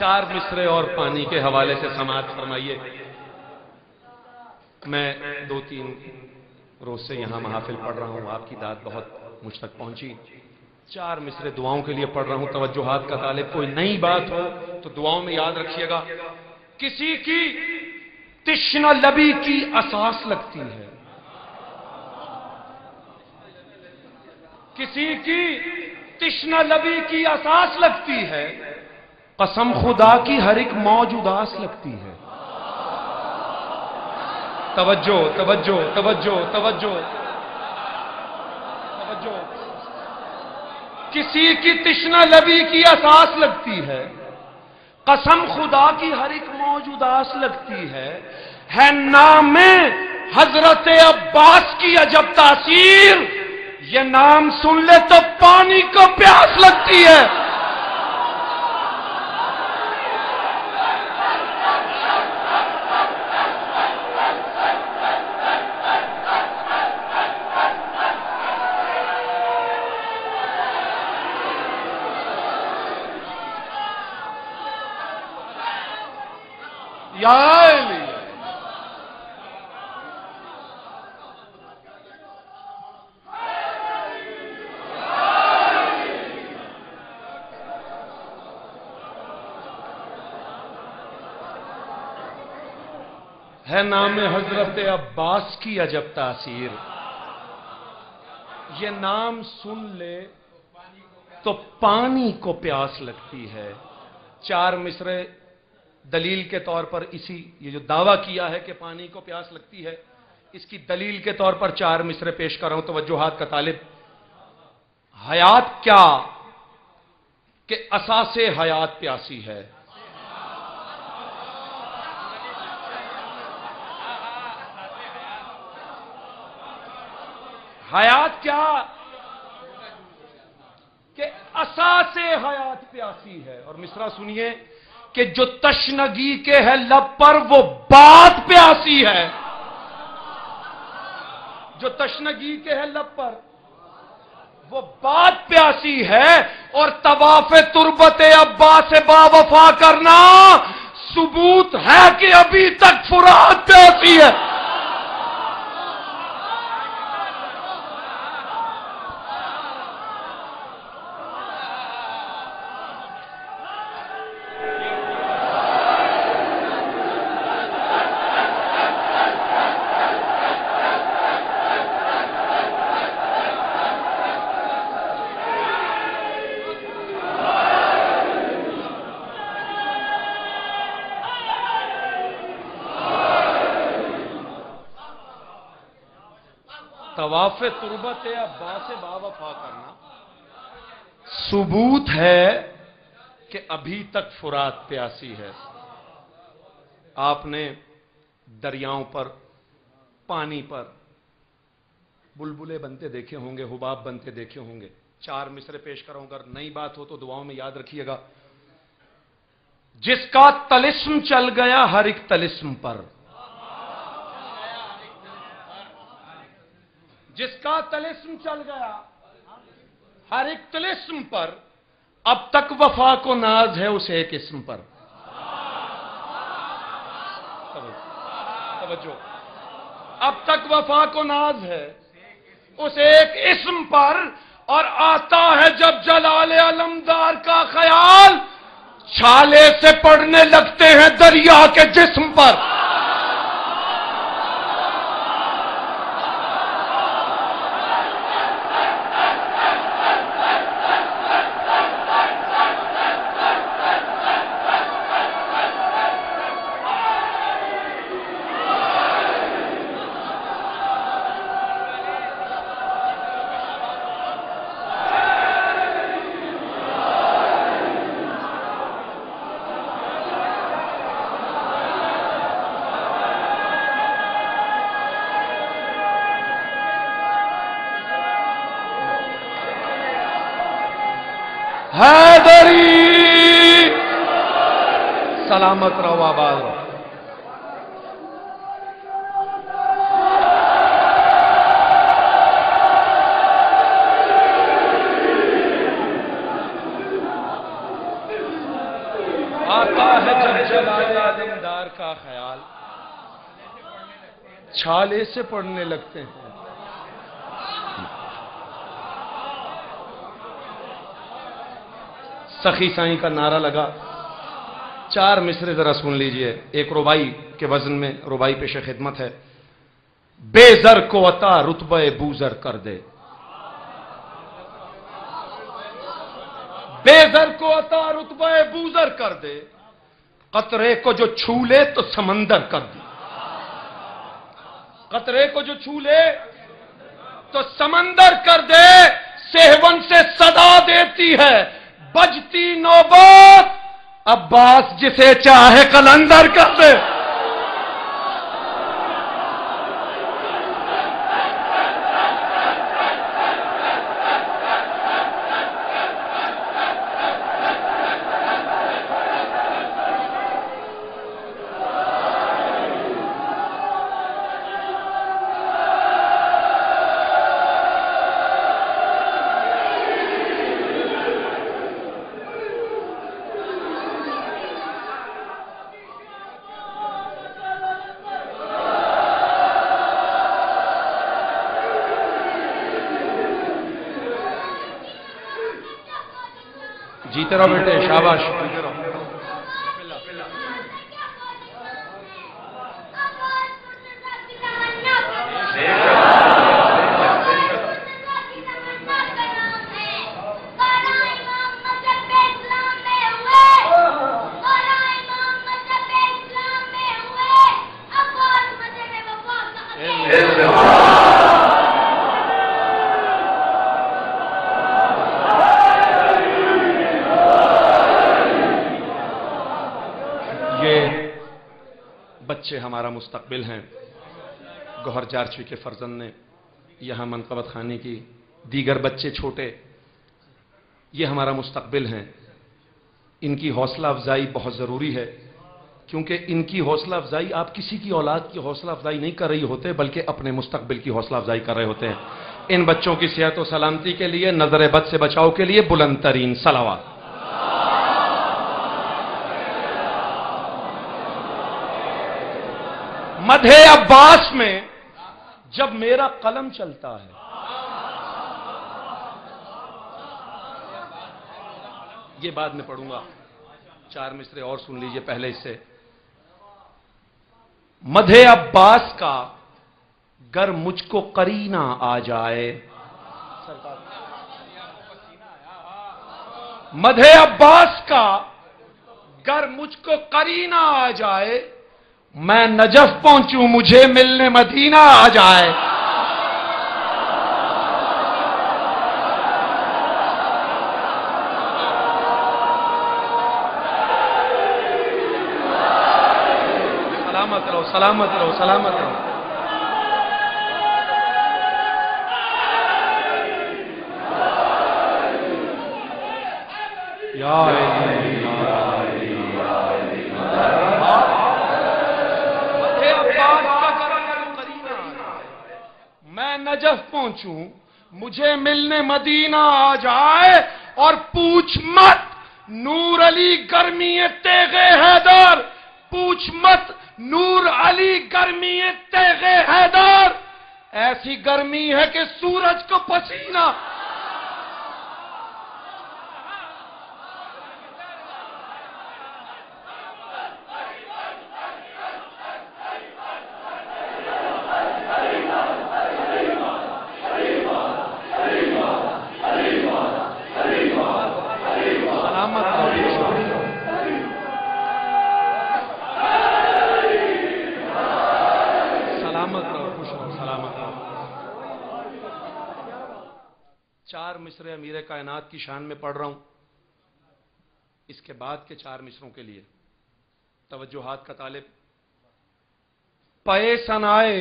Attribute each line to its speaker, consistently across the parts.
Speaker 1: 4 مصرے اور پانی کے حوالے سے سماعت فرمائیے. میں 2-3 روز سے یہاں محافل پڑھ رہا ہوں، آپ کی داد بہت مجھ تک پہنچی. 4 مصرے دعاؤں کے لیے پڑھ رہا ہوں. توجہات کا طالب، کوئی نئی بات ہو تو دعاؤں میں یاد رکھیے گا. کسی کی تشنہ لبی کی اساس لگتی ہے، کسی کی تشنہ لبی کی اساس لگتی ہے، قسم خدا کی ہر ایک موج اداس لگتی ہے. توجہ توجہ توجہ توجہ توجہ. کسی کی تشنہ لبی کی اساس لگتی ہے، قسم خدا کی ہر ایک موج اداس لگتی ہے نام حضرت عباس کی عجب تاثیر. یہ نام سن لے تو پانی کو پیاس لگتی ہے. یا علی ہے نام حضرت عباس کی عجب تاثیر. یہ نام سن لے تو پانی کو پیاس لگتی ہے. 4 مصرے دلیل کے طور پر یہ جو دعویٰ کیا ہے کہ پانی کو پیاس لگتی ہے، اس کی دلیل کے طور پر 4 مصرے پیش کر رہا ہوں. توجہات کا طالب، حیات کیا کہ اساس حیات پیاسی ہے. حیات کیا کہ اساس حیات پیاسی ہے. اور مصرع سنیے کہ جو تشنگی کے ہے لب پر وہ بات پیاسی ہے. جو تشنگی کے ہے لب پر وہ بات پیاسی ہے. اور طواف تربت عباس سے با وفا کرنا ثبوت ہے کہ ابھی تک فرات پیاسی ہے. طواف تربت عباس سے با وفا کرنا ثبوت ہے کہ ابھی تک فرات پیاسی ہے. آپ نے دریاؤں پر، پانی پر بلبلے بنتے دیکھے ہوں گے، حباب بنتے دیکھے ہوں گے. 4 مصرے پیش کروں، اگر نئی بات ہو تو دعاؤں میں یاد رکھیے گا. جس کا طلسم چل گیا ہر ایک طلسم پر، جس کا طلسم چل گیا ہر ایک طلسم پر، اب تک وفا کو ناز ہے اس ایک اسم پر. توجہ، اب تک وفا کو ناز ہے اس ایک اسم پر. اور آتا ہے جب جلال علمدار کا خیال، چھالے سے پڑنے لگتے ہیں دریا کے جسم پر. حیدری سلامت رہو، آباد رہو. آتا ہے جب جلال علمدار کا خیال، چھالے سے پڑھنے لگتے ہیں۔ سخی سائیں کا نعرہ لگا، 4 مصرے ذرا سن لیجئے، ایک ربائی کے وزن میں، ربائی پیش خدمت ہے۔ بے زر کو عطا رتبہ بوزر کر دے، بے زر کو عطا رتبہ بوزر کر دے، قطرے کو جو چھو لے تو سمندر کر دے، قطرے کو جو چھو لے تو سمندر کر دے، سہون سے صدا دیتی ہے بجتی نوبات، عباس جسے چاہے قلندر کر دے۔ جیتے رہو بیٹے، شاباش۔ بچے ہمارا مستقبل ہیں۔ گوہر جارچوی کے فرزند نے یہاں منقبت خانی کی، دیگر بچے چھوٹے، یہ ہمارا مستقبل ہیں۔ ان کی حوصلہ افزائی بہت ضروری ہے، کیونکہ ان کی حوصلہ افزائی آپ کسی کی اولاد کی حوصلہ افزائی نہیں کر رہی ہوتے، بلکہ اپنے مستقبل کی حوصلہ افزائی کر رہے ہوتے ہیں۔ ان بچوں کی صحت و سلامتی کے لیے، نظر بد سے بچاؤ کے لیے بلند ترین صلوات۔ مدح عباس میں جب میرا قلم چلتا ہے، یہ بعد میں پڑھوں گا، 4 مصرے اور سن لیجئے پہلے اس سے۔ مدح عباس کا گر مجھ کو قرینہ آ جائے، مدح عباس کا گر مجھ کو قرینہ آ جائے، میں نجف پہنچوں مجھے ملنے مدینہ آ جائے۔ سلامت رہو، سلامت رہو، سلامت رہو۔ یا میں نجف پہنچوں مجھے ملنے مدینہ آ جائے، اور پوچھ مت نور علی گرمی تیغ حیدر، پوچھ مت نور علی گرمی تیغ حیدر، ایسی گرمی ہے کہ سورج کو پسینہ۔ چار مصرے امیر کائنات کی شان میں پڑھ رہا ہوں، اس کے بعد کے 4 مصروں کے لیے توجہات کا طالب۔ پے ثنائے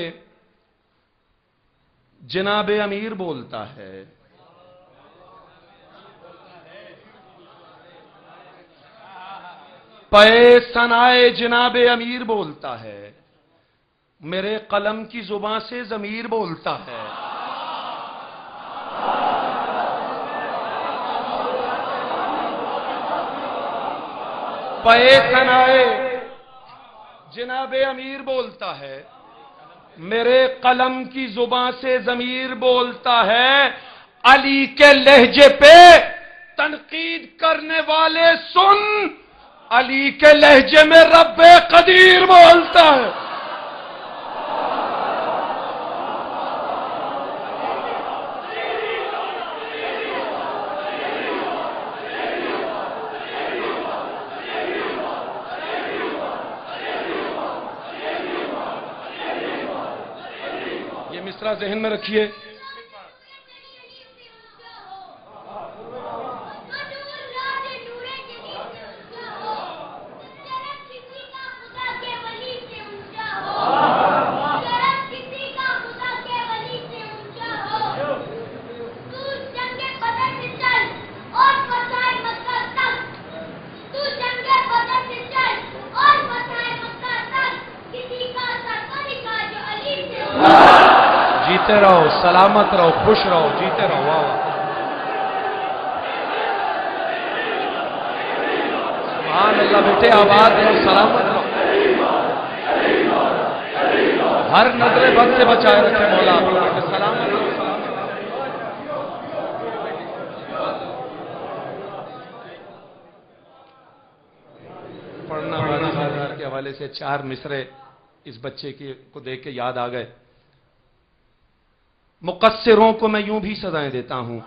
Speaker 1: جناب امیر بولتا ہے، پے ثنائے جناب امیر بولتا ہے، میرے قلم کی زبان سے ضمیر بولتا ہے۔ پے ثنائے جناب امیر بولتا ہے، میرے قلم کی زبان سے ضمیر بولتا ہے، علی کے لہجے پہ تنقید کرنے والے سن، علی کے لہجے میں رب قدیر بولتا ہے۔ یہ مصرع ذہن میں رکھیے۔ جیتے رہو، سلامت رہو، خوش رہو، جیتے رہو۔ واہ واہ، سبحان اللہ بیٹے، آباد رہو، سلامت رہو، ہر نظر بد سے بچائے رکھے مولا آپ لوگوں کے، سلامت رہو، سلامت رہو۔ پڑھنا والی بازار کے حوالے سے 4 مصرے اس بچے کو دیکھ کے یاد آ گئے۔ مقصروں کو میں یوں بھی سزائیں دیتا ہوں،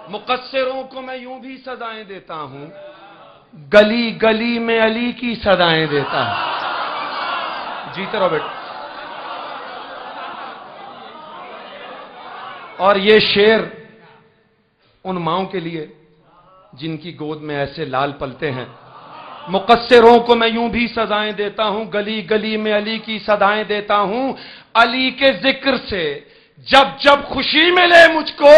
Speaker 1: مقصروں کو میں یوں بھی سزائیں دیتا ہوں، گلی گلی میں علی کی سزائیں دیتا ہوں۔ جیتے رہو بیٹا۔ اور یہ شعر ان ماؤں کے لیے جن کی گود میں ایسے لال پلتے ہیں۔ مقصروں کو میں یوں بھی سزائیں دیتا ہوں، گلی گلی میں علی کی صدائیں دیتا ہوں، علی کے ذکر سے جب جب خوشی ملے مجھ کو،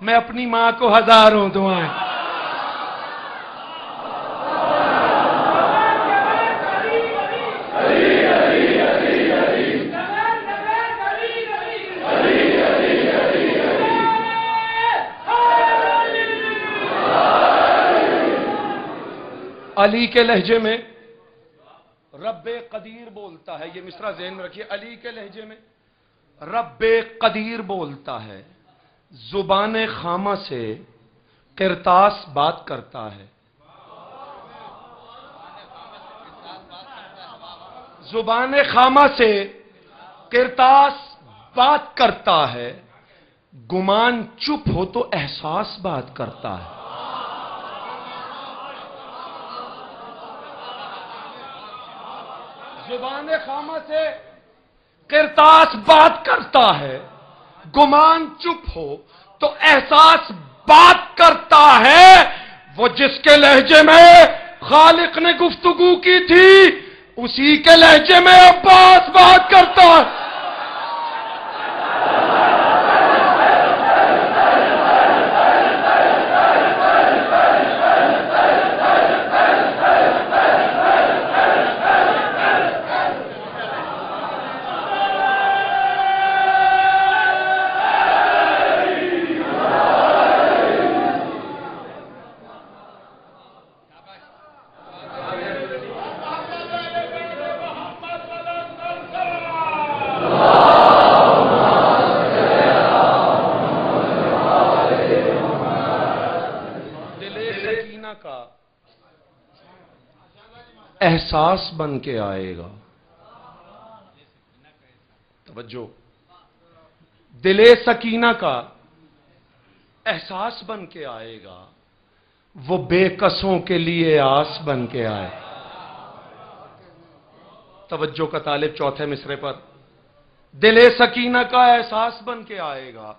Speaker 1: میں اپنی ماں کو ہزاروں دعائیں۔ علی کے لہجے میں رب قدیر بولتا ہے، یہ مصرع ذہن میں رکھیے، علی کے لہجے میں رب قدیر بولتا ہے، زبان خامہ سے قرطاس بات کرتا ہے، زبان خامہ سے قرطاس بات کرتا ہے، گمان چپ ہو تو احساس بات کرتا ہے۔ زبان خامہ سے قرطاس بات کرتا ہے، گمان چپ ہو تو احساس بات کرتا ہے، وہ جس کے لہجے میں خالق نے گفتگو کی تھی، اسی کے لہجے میں عباس بات کرتا ہے۔ احساس بن کے آئے گا، توجہ، دل سکینہ کا احساس بن کے آئے گا، وہ بے کسوں کے لیے آس بن کے آئے۔ توجہ کا طالب چوتھے مصرے پر، دل سکینہ کا احساس بن کے آئے گا،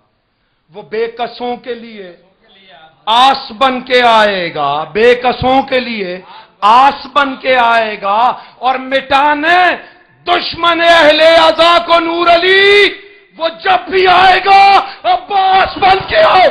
Speaker 1: وہ بے کسوں کے لیے آس بن کے آئے گا، بے کسوں کے لیے آس بن کے آئے گا، اور مٹانے دشمن اہل عزا کو نور علی، وہ جب بھی آئے گا عباس بن کے آئے۔